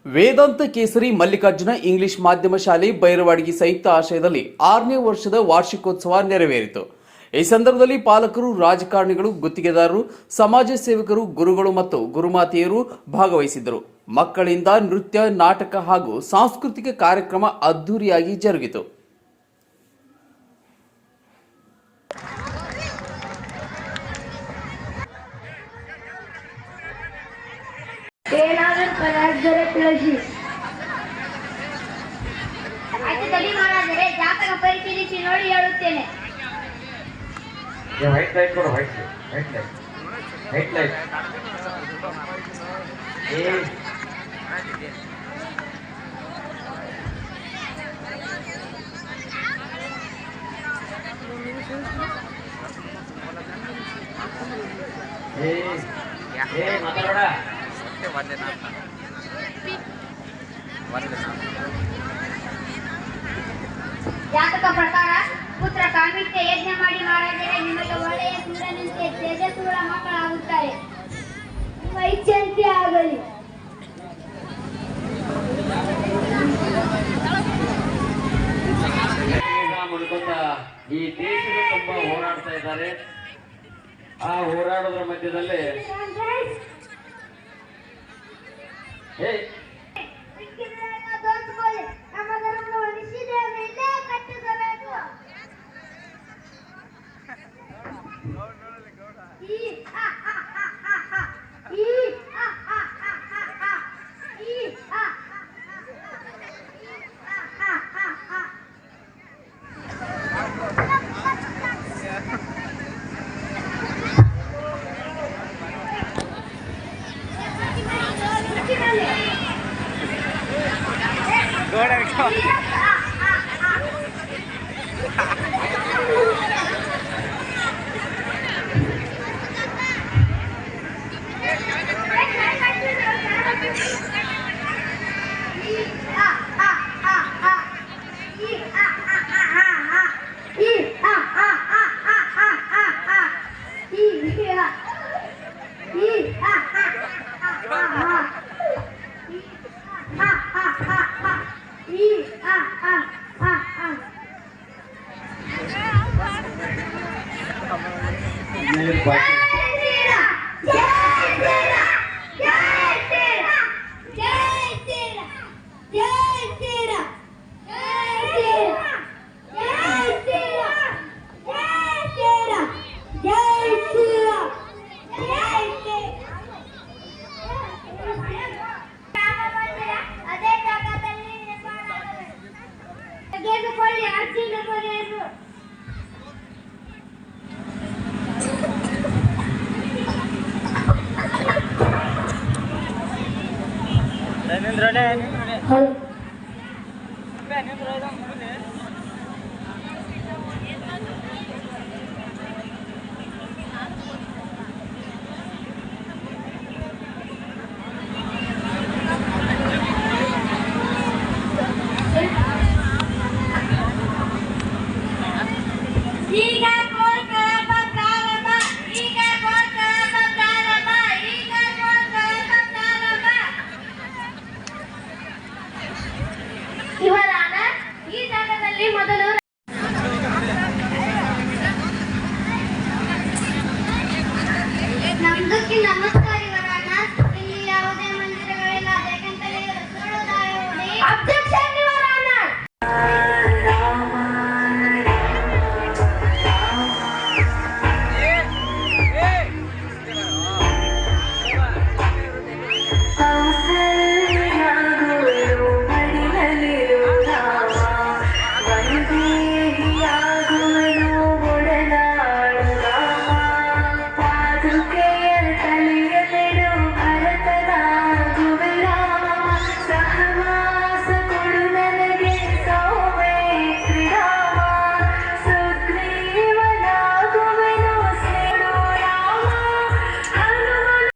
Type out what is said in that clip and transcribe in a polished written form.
ವೇದಾಂತ ಕೇಸರಿ ಮಲ್ಲಿಕಾರ್ಜುನ ಇಂಗ್ಲಿಷ್ ಮಾಧ್ಯಮ ಶಾಲೆ ಬೈರವಾಡಿಗೆ ಸಂಯುಕ್ತ ಆಶ್ರಯದಲ್ಲಿ 6ನೇ ವರ್ಷದ ವಾರ್ಷಿಕೋತ್ಸವ ನೆರವೇರಿತು. ಈ ಸಂದರ್ಭದಲ್ಲಿ ಪಾಲಕರು, ರಾಜಕಾರಣಿಗಳು, ಗುತ್ತಿಗೆದಾರರು, ಸಮಾಜ ಸೇವಕರು, ಗುರುಗಳು ಮತ್ತು ಗುರುಮಾತೆಯರು ಭಾಗವಹಿಸಿದ್ದರು. ಮಕ್ಕಳಿಂದ ನೃತ್ಯ, ನಾಟಕ ಹಾಗೂ ಸಾಂಸ್ಕೃತಿಕ ಕಾರ್ಯಕ್ರಮ ಅದ್ದೂರಿಯಾಗಿ ಜರುಗಿತು. ಏನಾದರೂ ಪರಾಜಯ ತಿಳಿಸಿ. ಆಯ್ತು ತಡಿ ಮಹಾರಾಜರೇ, ಜಾತಕ ಪರಿಶೀಲಿಸಿ ನೋಡಿ ಹೇಳುತ್ತೇನೆ. ವೈಟ್ ಲೈಟ್ ಕೊಡು, ವೈಟ್ ಲೈಟ್. ಮಾತಾಡೋಣ. ಜಾತಕ ಪ್ರಕಾರ ಪುತ್ರ ಕಾಮಿಷ್ಠ ಯಜ್ಞ ಮಾಡಿ ಮಹಾರಾಜರೇ, ನಿಮಗೆ ಒಳ್ಳೆಯ ಸೂರ್ಯನಂತೆ ತೇಜಸ್ಸುಳ್ಳ ಮಕ್ಕಳಾಗುತ್ತಾರೆ. ನಿಮ್ಮ ಇಚ್ಛೆಯಂತೆ ಆಗಲಿ. ಈ ದೇಶದ ತುಂಬಾ ಹೋರಾಡ್ತಾ ಇದ್ದಾರೆ. ಆ ಹೋರಾಡೋದ್ರ ಮಧ್ಯದಲ್ಲಿ ನಮಸ್ಕಾರ ಇವರಾನ. ಇಲ್ಲಿ ಯಾವುದೇ ಮಂದಿರಗಳಿಲ್ಲ, ಬೇಕಂತಲೇ ಸುಳ್ಳುದಾಯ ಹೂಡಿ. ಅಬ್ಜೆಕ್ಷನ್ ಇವರಾನ.